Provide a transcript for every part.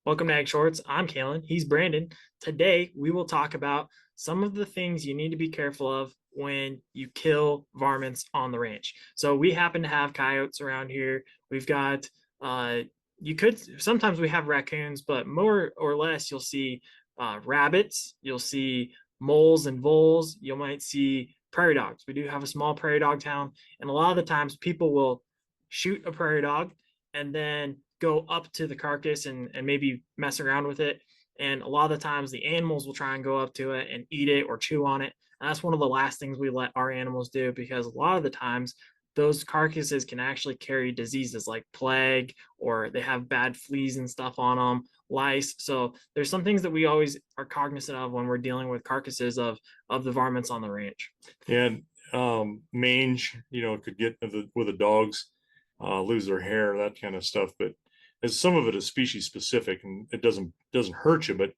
Welcome to Ag Shorts. I'm Calen. He's Brandon. Today, we will talk about some of the things you need to be careful of when you kill varmints on the ranch. So, we happen to have coyotes around here. We've got, you could, sometimes we have raccoons, but more or less, you'll see rabbits, you'll see moles and voles, you might see prairie dogs. We do have a small prairie dog town, and a lot of the times people will shoot a prairie dog and then go up to the carcass and maybe mess around with it. And a lot of the times the animals will try and go up to it and eat it or chew on it. And that's one of the last things we let our animals do, because a lot of the times those carcasses can actually carry diseases like plague, or they have bad fleas and stuff on them, lice. So there's some things that we always are cognizant of when we're dealing with carcasses of the varmints on the ranch. And mange, could get with the dogs, lose their hair, that kind of stuff. But as some of it is species specific, and it doesn't hurt you. But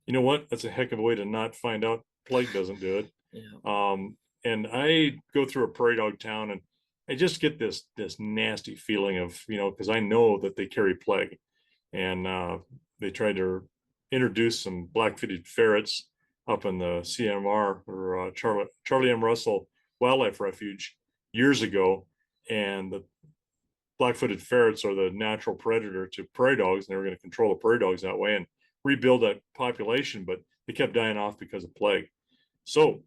you know what? That's a heck of a way to not find out plague doesn't do it. Yeah. And I go through a prairie dog town, and I just get this nasty feeling of because I know that they carry plague, and they tried to introduce some black-footed ferrets up in the CMR, or Charlie M. Russell Wildlife Refuge, years ago, and the black-footed ferrets are the natural predator to prairie dogs, and they were going to control the prairie dogs that way and rebuild that population, but they kept dying off because of plague. So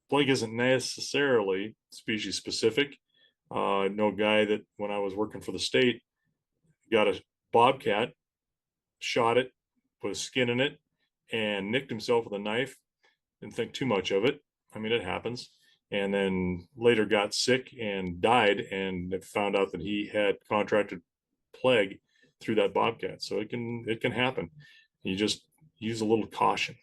plague isn't necessarily species specific. I know a guy that when I was working for the state got a bobcat, shot it, put a skin in it, and nicked himself with a knife. Didn't think too much of it. I mean, it happens. And then later got sick and died, and found out that he had contracted plague through that bobcat. So it can happen. You just use a little caution.